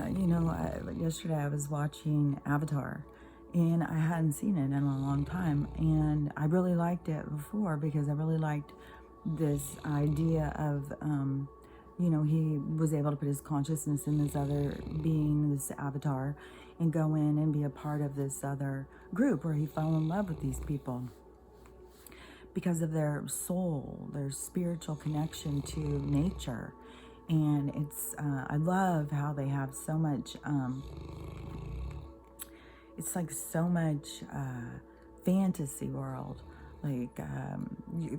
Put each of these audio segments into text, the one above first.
Yesterday I was watching Avatar, and I hadn't seen it in a long time, and I really liked it before because I really liked this idea of, he was able to put his consciousness in this other being, this avatar, and go in and be a part of this other group where he fell in love with these people because of their soul, their spiritual connection to nature. And I love how they have so much, it's like so much fantasy world. Like,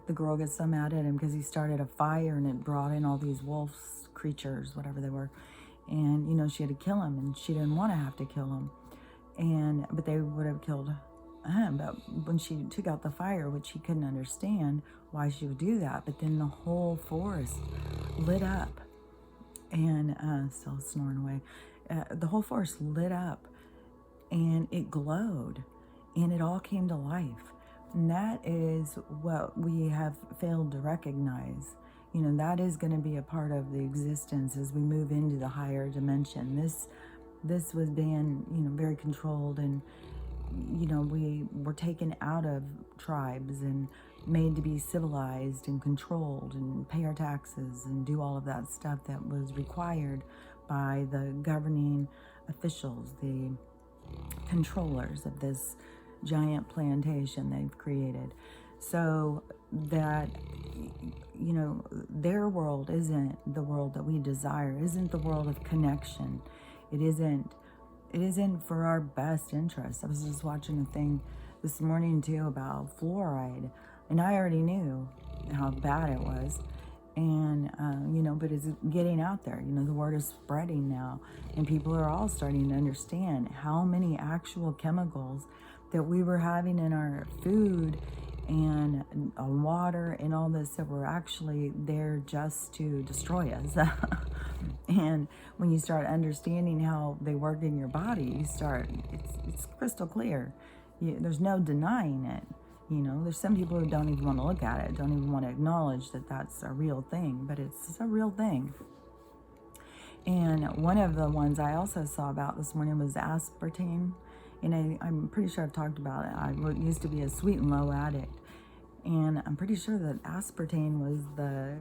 the girl gets so mad at him because he started a fire and it brought in all these wolves, creatures, whatever they were. And, she had to kill him, and she didn't want to have to kill him. But they would have killed him. But when she took out the fire, which he couldn't understand why she would do that, but then the whole forest lit up. And still snoring away. The whole forest lit up, and it glowed, and it all came to life. And that is what we have failed to recognize. That is going to be a part of the existence as we move into the higher dimension. This was being, very controlled, and we were taken out of tribes and made to be civilized and controlled and pay our taxes and do all of that stuff that was required by the governing officials, the controllers of this giant plantation they've created. So that, their world isn't the world that we desire, isn't the world of connection. It isn't for our best interest. I was just watching a thing this morning too about fluoride, and I already knew how bad it was. And, but it's getting out there. The word is spreading now, and people are all starting to understand how many actual chemicals that we were having in our food and water and all this that were actually there just to destroy us. And when you start understanding how they work in your body, it's crystal clear. There's no denying it. There's some people who don't even want to look at it, don't even want to acknowledge that that's a real thing, but it's a real thing. And one of the ones I also saw about this morning was aspartame. And I'm pretty sure I've talked about it. I used to be a sweet and low addict. And I'm pretty sure that aspartame was the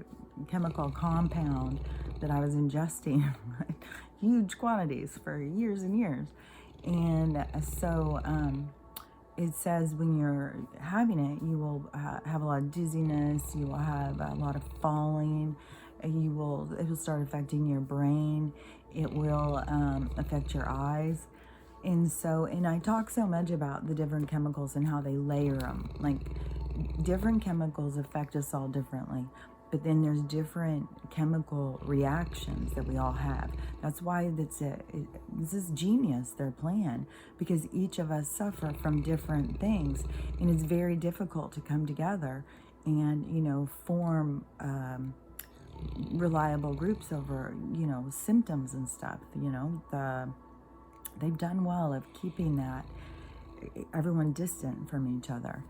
chemical compound that I was ingesting huge quantities for years and years. And so it says when you're having it, you will have a lot of dizziness, you will have a lot of falling, it will start affecting your brain, it will affect your eyes. And I talk so much about the different chemicals and how they layer them. Like, different chemicals affect us all differently, but then there's different chemical reactions that we all have. That's why this is genius, their plan, because each of us suffer from different things, and it's very difficult to come together and, form reliable groups over, symptoms and stuff. They've done well of keeping everyone distant from each other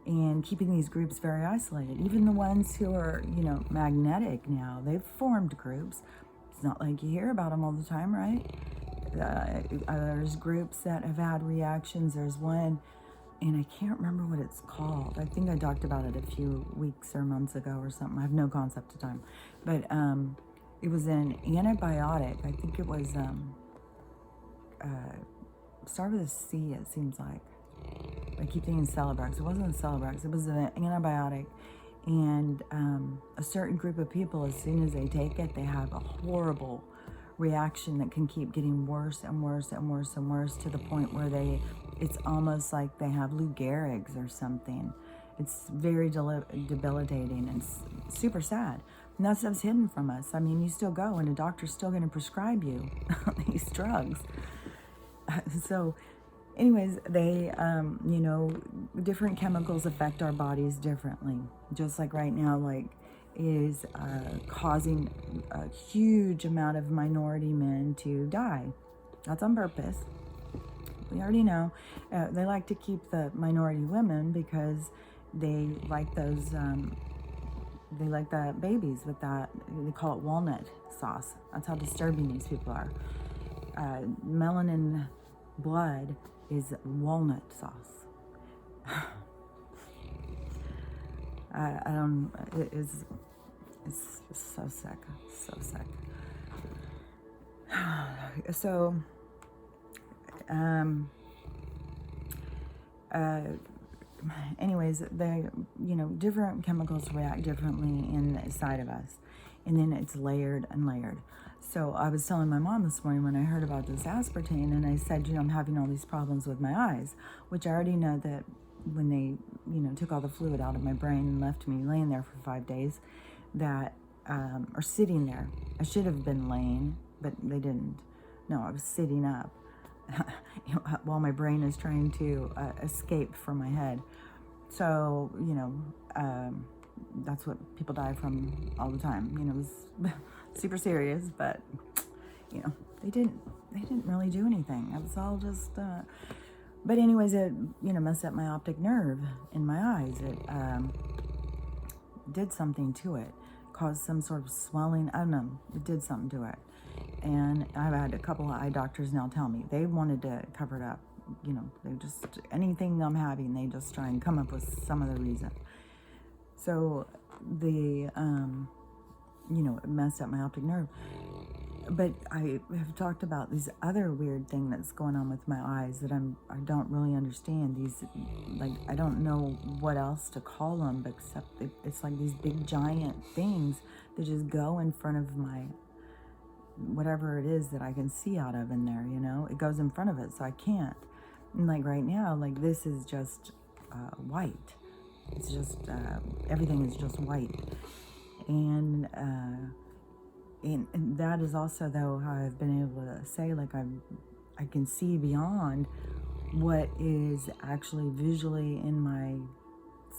and keeping these groups very isolated. Even the ones who are, magnetic now, they've formed groups. It's not like you hear about them all the time, right? There's groups that have had reactions. There's one, and I can't remember what it's called. I think I talked about it a few weeks or months ago or something. I have no concept of time. But it was an antibiotic. I think it was... start with a C, it seems like. I keep thinking Celebrex. It wasn't Celebrex. It was an antibiotic. And a certain group of people, as soon as they take it, they have a horrible reaction that can keep getting worse and worse and worse and worse to the point where it's almost like they have Lou Gehrig's or something. It's very debilitating and super sad. And that stuff's hidden from us. I mean, you still go and a doctor's still going to prescribe you these drugs. So anyways, they, different chemicals affect our bodies differently. Just like right now, is causing a huge amount of minority men to die. That's on purpose. We already know. They like to keep the minority women because they like those, they like the babies with that, they call it walnut sauce. That's how disturbing these people are. melanin blood is walnut sauce. I don't, it's so sick, so sick. So, anyways, different chemicals react differently inside of us, and then it's layered and layered. So I was telling my mom this morning when I heard about this aspartame, and I said, I'm having all these problems with my eyes, which I already know that when they, took all the fluid out of my brain and left me laying there for 5 days, that, or sitting there. I should have been laying, but they didn't. No, I was sitting up while my brain is trying to escape from my head. So, that's what people die from all the time. It was super serious, but, they didn't really do anything. It was all just, but anyways, it, messed up my optic nerve in my eyes. It did something to it, caused some sort of swelling. I don't know, it did something to it. And I've had a couple of eye doctors now tell me they wanted to cover it up. They just, anything I'm having, they just try and come up with some other reason. So the, it messed up my optic nerve. But I have talked about this other weird thing that's going on with my eyes that I don't really understand. These, I don't know what else to call them, but except it's like these big giant things that just go in front of my, whatever it is that I can see out of in there, it goes in front of it, so I can't. And right now, this is just white. It's just, everything is just white. And that is also, though, how I've been able to say, I can see beyond what is actually visually in my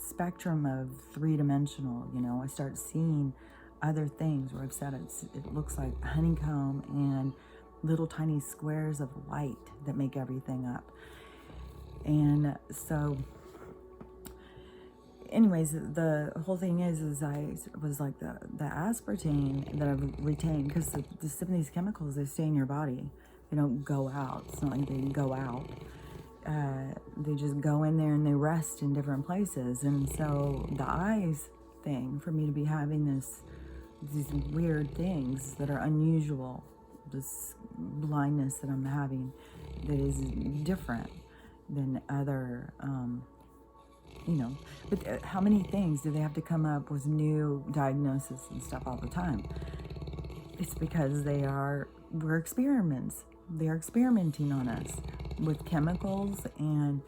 spectrum of three-dimensional. I start seeing other things where I've said it looks like honeycomb and little tiny squares of light that make everything up. And so anyways, the whole thing is I was like the aspartame that I've retained, because some of these chemicals, they stay in your body. They don't go out. It's not like they go out. They just go in there and they rest in different places. And so the eyes thing, for me to be having these weird things that are unusual, this blindness that I'm having that is different than other, but how many things do they have to come up with new diagnosis and stuff all the time? It's because we're experiments. They're experimenting on us with chemicals, and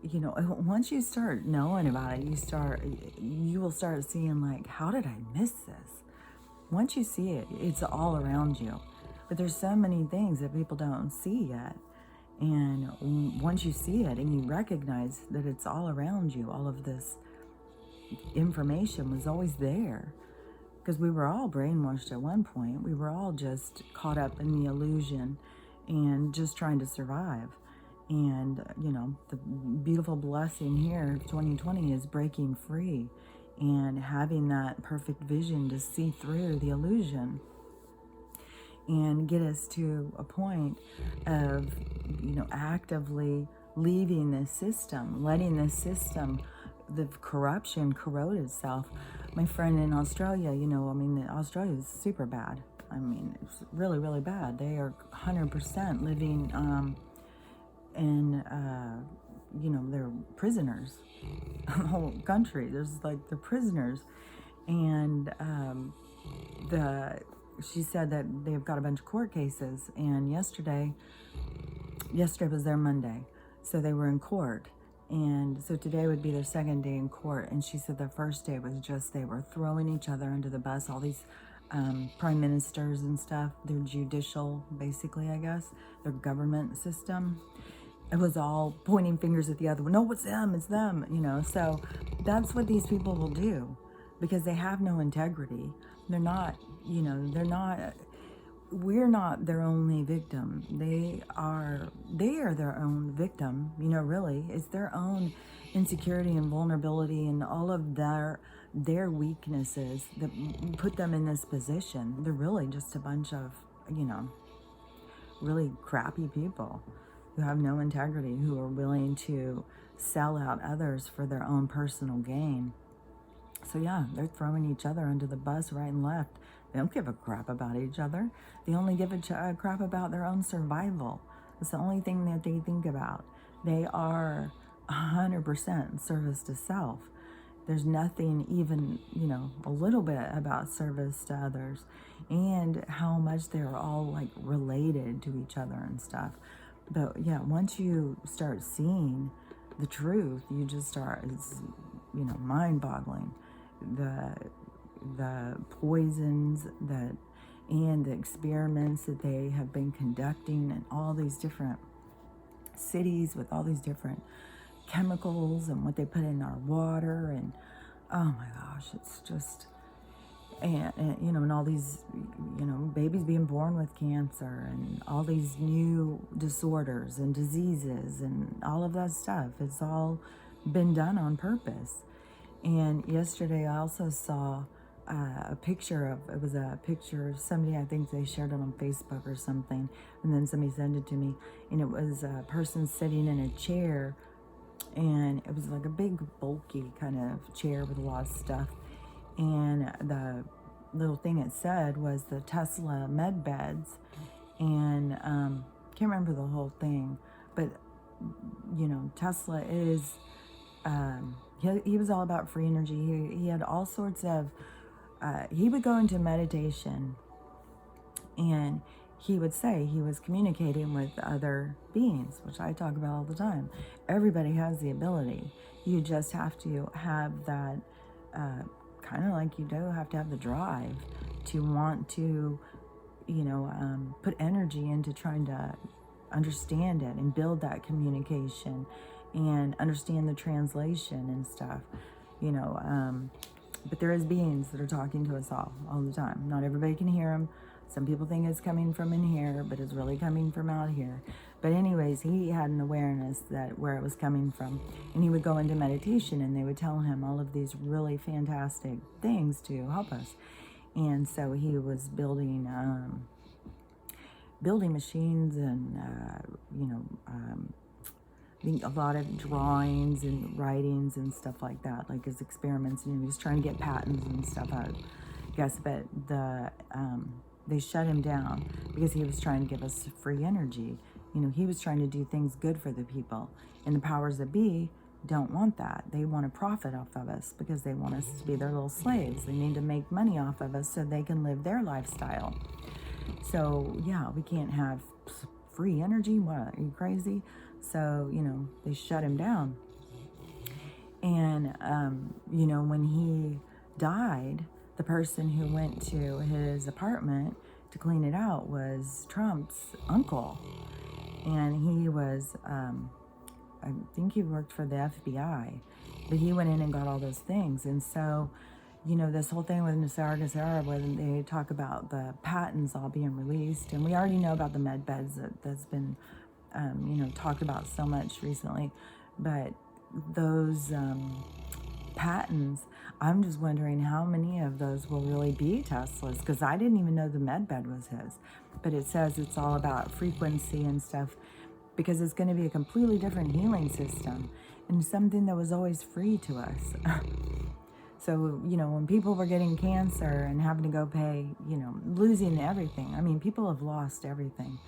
once you start knowing about it, you will start seeing how did I miss this? Once you see it, it's all around you. But there's so many things that people don't see yet. And once you see it and you recognize that it's all around you, all of this information was always there. Because we were all brainwashed at one point. We were all just caught up in the illusion and just trying to survive. And, the beautiful blessing here of 2020 is breaking free and having that perfect vision to see through the illusion and get us to a point of, actively leaving this system, letting this system, the corruption, corrode itself. My friend in Australia, Australia is super bad. It's really, really bad. They are 100% living in, they're prisoners. The whole country, they're prisoners. And she said that they've got a bunch of court cases, and yesterday was their Monday, so they were in court, and so today would be their second day in court. And she said the first day was just, they were throwing each other under the bus, all these prime ministers and stuff, their judicial, basically, I guess, their government system. It was all pointing fingers at the other one. No, it's them, so that's what these people will do, because they have no integrity. They're not, we're not their only victim. They are their own victim, really. It's their own insecurity and vulnerability and all of their weaknesses that put them in this position. They're really just a bunch of, really crappy people who have no integrity, who are willing to sell out others for their own personal gain. So yeah, they're throwing each other under the bus right and left. They don't give a crap about each other. They only give a crap about their own survival. It's the only thing that they think about. They are 100% service to self. There's nothing even, a little bit about service to others, and how much they're all like related to each other and stuff. But yeah, once you start seeing the truth, you just start, it's, mind-boggling. The poisons and the experiments that they have been conducting in all these different cities with all these different chemicals and what they put in our water, and oh my gosh, it's just, and all these, babies being born with cancer and all these new disorders and diseases and all of that stuff. It's all been done on purpose. And yesterday I also saw a picture of somebody, I think they shared it on Facebook or something, and then somebody sent it to me, and it was a person sitting in a chair, and it was like a big bulky kind of chair with a lot of stuff, and the little thing it said was the Tesla med beds, and can't remember the whole thing, but Tesla is he was all about free energy. He had all sorts of he would go into meditation, and he would say he was communicating with other beings, which I talk about all the time. Everybody has the ability. You just have to have that, kind of like you do have to have the drive to want to, put energy into trying to understand it and build that communication and understand the translation and stuff, but there is beings that are talking to us all the time. Not everybody can hear them. Some people think it's coming from in here, but it's really coming from out here. But anyways, he had an awareness that where it was coming from, and he would go into meditation, and they would tell him all of these really fantastic things to help us. And so he was building machines and a lot of drawings and writings and stuff like that, like his experiments, and he was trying to get patents and stuff out. Yes, but they shut him down because he was trying to give us free energy. He was trying to do things good for the people, and the powers that be don't want that. They want to profit off of us because they want us to be their little slaves. They need to make money off of us so they can live their lifestyle. So yeah, we can't have free energy. What, are you crazy? So, they shut him down. And, when he died, the person who went to his apartment to clean it out was Trump's uncle. And he was, I think he worked for the FBI, but he went in and got all those things. And so, this whole thing with Nasara, when they talk about the patents all being released, and we already know about the med beds that's been talked about so much recently, but those patents, I'm just wondering how many of those will really be Tesla's, because I didn't even know the med bed was his. But it says it's all about frequency and stuff, because it's going to be a completely different healing system and something that was always free to us. So, when people were getting cancer and having to go pay, losing everything. I mean, people have lost everything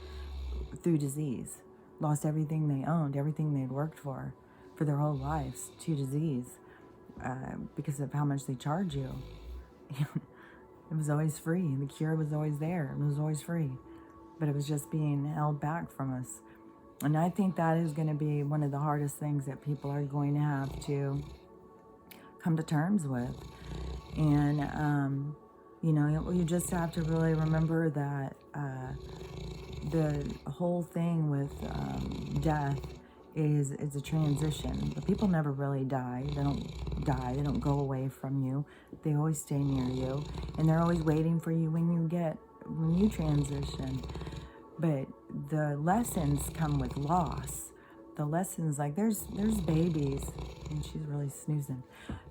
through disease. Lost everything they owned, everything they'd worked for their whole lives to disease, because of how much they charge you. It was always free. The cure was always there. It was always free, but it was just being held back from us. And I think that is going to be one of the hardest things that people are going to have to come to terms with. And you just have to really remember that the whole thing with death is a transition. But people never really die. They don't die. They don't go away from you. They always stay near you, and they're always waiting for you when you transition. But the lessons come with loss. The lessons, like there's babies, and she's really snoozing.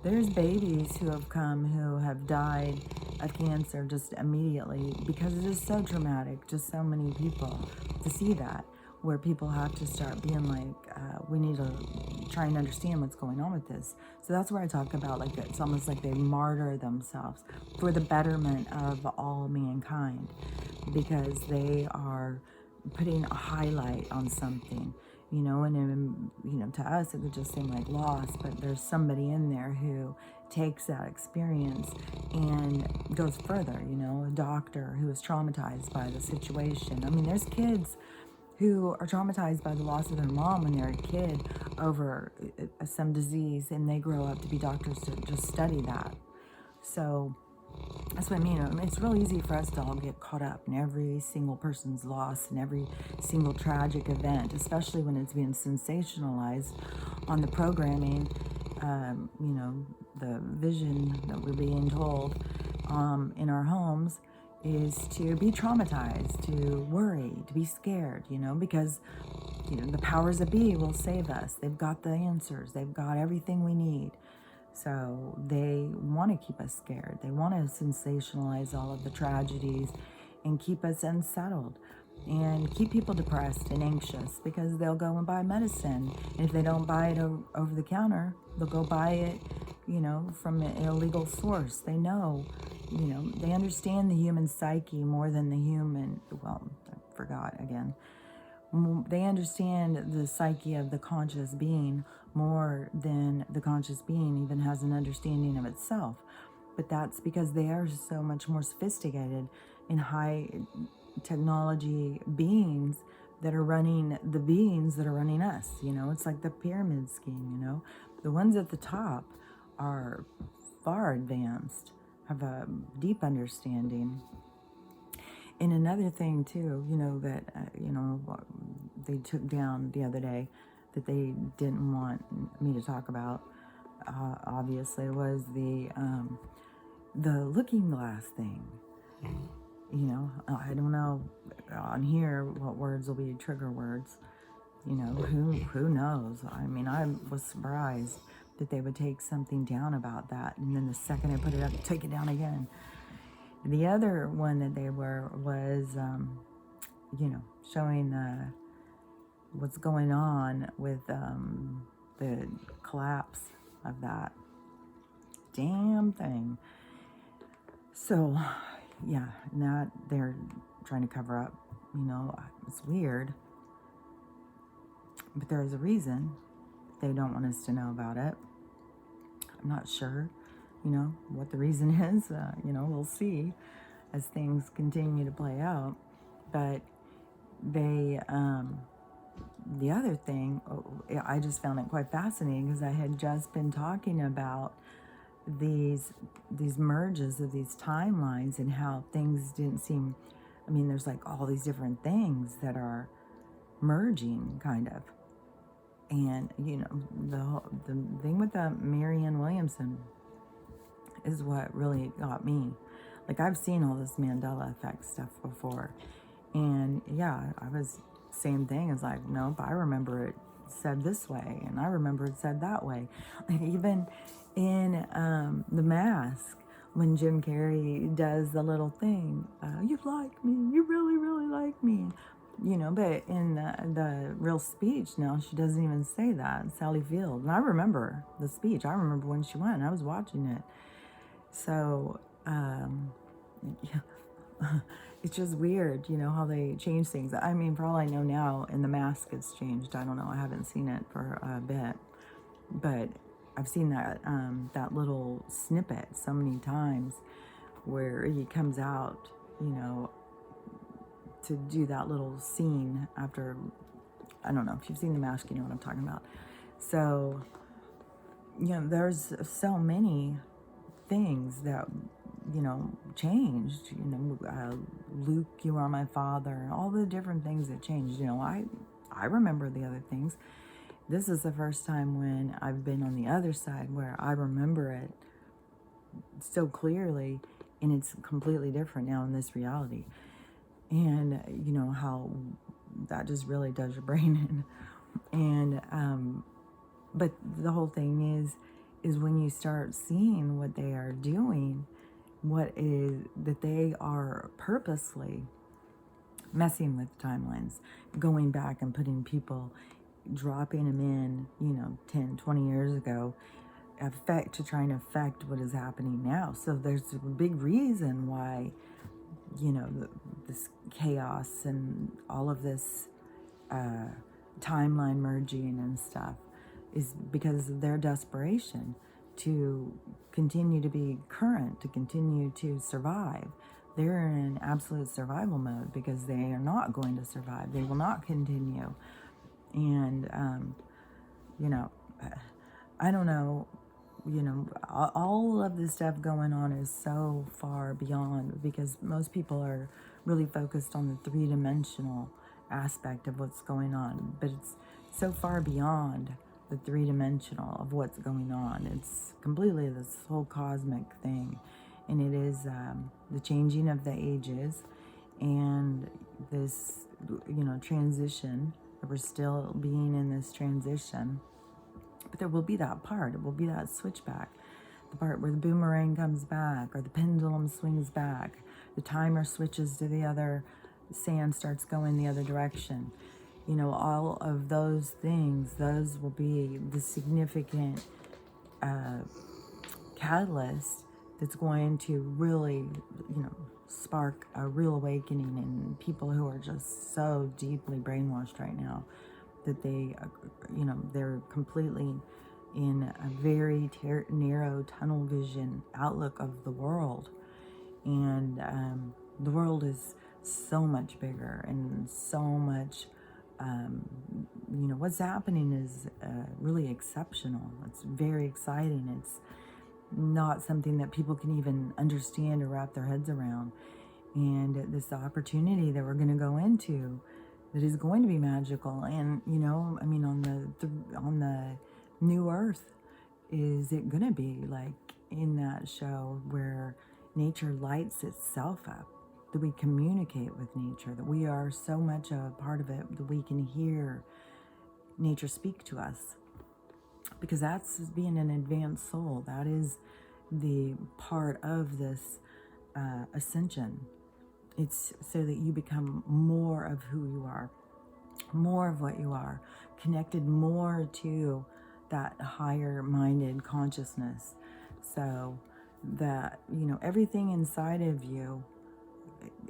There's babies who have come who have died of cancer just immediately because it is so traumatic to so many people. to see that, where people have to start being like, we need to try and understand what's going on with this. So that's where I talk about, like, it's almost like they martyr themselves for the betterment of all mankind, because they are putting a highlight on something, and to us it could just seem like loss, but there's somebody in there who takes that experience and goes further, a doctor who is traumatized by the situation. I mean, there's kids who are traumatized by the loss of their mom when they're a kid over some disease, and they grow up to be doctors to just study that. So that's what I mean. It's real easy for us to all get caught up in every single person's loss and every single tragic event, especially when it's being sensationalized on the programming, the vision that we're being told in our homes is to be traumatized, to worry, to be scared, because, the powers that be will save us. They've got the answers. They've got everything we need. So they want to keep us scared. They want to sensationalize all of the tragedies and keep us unsettled and keep people depressed and anxious, because they'll go and buy medicine. And if they don't buy it over the counter, they'll go buy it, from an illegal source. They know, they understand the human psyche more than the human, well, I forgot again. They understand the psyche of the conscious being more than the conscious being even has an understanding of itself. But that's because they are so much more sophisticated and high technology beings that are running the beings that are running us. It's like the pyramid scheme. The ones at the top are far advanced, have a deep understanding. And another thing too, that they took down the other day that they didn't want me to talk about, obviously, was the looking glass thing. I don't know on here what words will be trigger words. Who knows? I mean, I was surprised that they would take something down about that, and then the second I put it up, take it down again. The other one that they was showing what's going on with the collapse of that damn thing. So, yeah, that they're trying to cover up. It's weird, but there is a reason they don't want us to know about it. I'm not sure, what the reason is. We'll see as things continue to play out. But they, the other thing, I just found it quite fascinating, because I had just been talking about these merges of these timelines and how things didn't seem, there's like all these different things that are merging, kind of. And, the thing with the Marianne Williamson is what really got me. Like, I've seen all this Mandela effect stuff before. And, yeah, I was, same thing. It's like, nope, I remember it said this way, and I remember it said that way. Like, even in The Mask, when Jim Carrey does the little thing, you like me, you really, really like me. But in the real speech now, she doesn't even say that. Sally Field. And I remember the speech. I remember when she went. I was watching it. So, yeah. It's just weird, how they change things. For all I know now, in The Mask it's changed. I don't know. I haven't seen it for a bit. But I've seen that that little snippet so many times where he comes out, to do that little scene after, I don't know, if you've seen The Mask, you know what I'm talking about. So, there's so many things that, changed, Luke, you are my father, and all the different things that changed. I remember the other things. This is the first time when I've been on the other side where I remember it so clearly, and it's completely different now in this reality. And how that just really does your brain in. And but the whole thing is when you start seeing what they are doing, what is that they are purposely messing with timelines, going back and putting people, dropping them in, 10, 20 years ago, to try and affect what is happening now. So there's a big reason why, this chaos and all of this timeline merging and stuff is because of their desperation to continue to be current, to continue to survive. They're in absolute survival mode because they are not going to survive. They will not continue. And, I don't know, all of this stuff going on is so far beyond, because most people are really focused on the three-dimensional aspect of what's going on, but it's so far beyond the three-dimensional of what's going on. It's completely this whole cosmic thing, and it is the changing of the ages and this, transition. We're still being in this transition, but there will be that part. It will be that switchback, the part where the boomerang comes back or the pendulum swings back, the timer switches to the other, sand starts going the other direction. All of those things, those will be the significant catalyst that's going to really, spark a real awakening in people who are just so deeply brainwashed right now that they're completely in a very narrow tunnel vision outlook of the world. And the world is so much bigger and so much, what's happening is really exceptional. It's very exciting. It's not something that people can even understand or wrap their heads around. And this opportunity that we're going to go into that is going to be magical. And, on the new earth, is it going to be like in that show where nature lights itself up, that we communicate with nature, that we are so much a part of it that we can hear nature speak to us? Because that's being an advanced soul. That is the part of this ascension. It's so that you become more of who you are, more of what you are, connected more to that higher minded consciousness. So that, everything inside of you,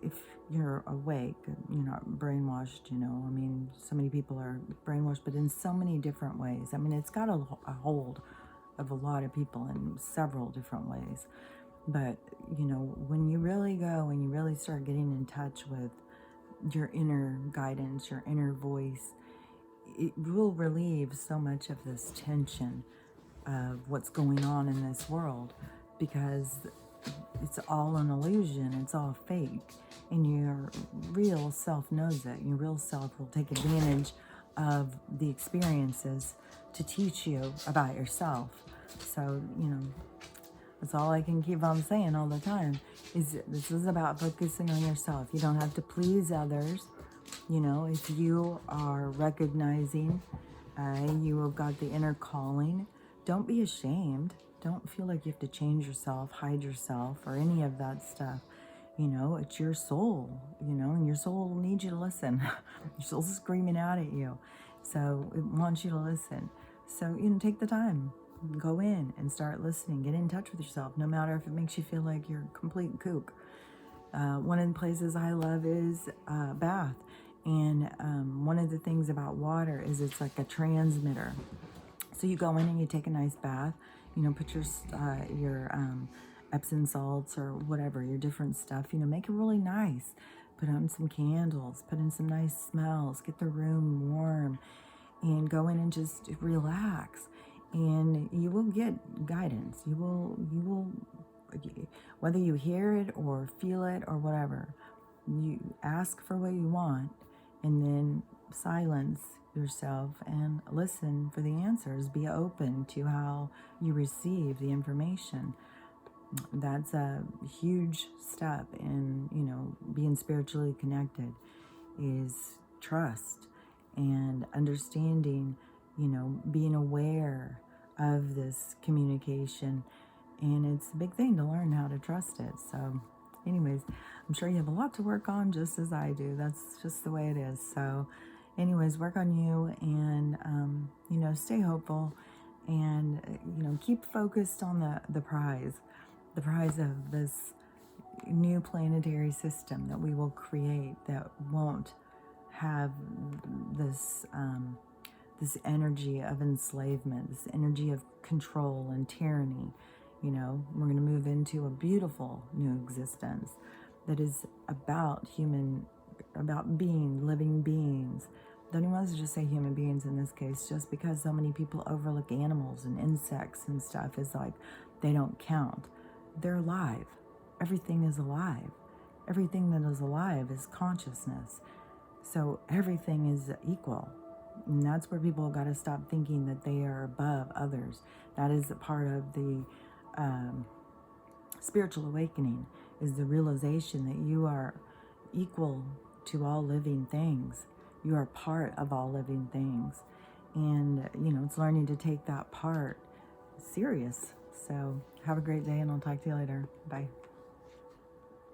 if you're awake, you're not brainwashed, so many people are brainwashed, but in so many different ways. It's got a hold of a lot of people in several different ways. But, when you really go and you really start getting in touch with your inner guidance, your inner voice, it will relieve so much of this tension of what's going on in this world, because it's all an illusion, it's all fake, and your real self knows it. Your real self will take advantage of the experiences to teach you about yourself. So, that's all I can keep on saying all the time, is this is about focusing on yourself. You don't have to please others. If you are recognizing you have got the inner calling, don't be ashamed. Don't feel like you have to change yourself, hide yourself, or any of that stuff. It's your soul, and your soul needs you to listen. Your soul's screaming out at you. So it wants you to listen. So, take the time. Go in and start listening. Get in touch with yourself, no matter if it makes you feel like you're a complete kook. One of the places I love is bath. And one of the things about water is it's like a transmitter. So you go in and you take a nice bath, put your Epsom salts or whatever, your different stuff, make it really nice. Put on some candles, put in some nice smells, get the room warm, and go in and just relax. And you will get guidance. You will, whether you hear it or feel it or whatever, you ask for what you want, and then silence yourself and listen for the answers. Be open to how you receive the information. That's a huge step in, being spiritually connected, is trust and understanding, being aware of this communication. And it's a big thing to learn how to trust it. So anyways, I'm sure you have a lot to work on, just as I do. That's just the way it is. So anyways, work on you, and you know, stay hopeful, and you know, keep focused on the prize of this new planetary system that we will create, that won't have this this energy of enslavement, this energy of control and tyranny. You know, we're going to move into a beautiful new existence that is about being living beings. Don't even want to just say human beings in this case, just because so many people overlook animals and insects and stuff is like they don't count. They're alive. Everything is alive. Everything that is alive is consciousness. So everything is equal. And that's where people got to stop thinking that they are above others. That is a part of the spiritual awakening, is the realization that you are equal to all living things. You are part of all living things. And, you know, it's learning to take that part serious. So have a great day, and I'll talk to you later. Bye.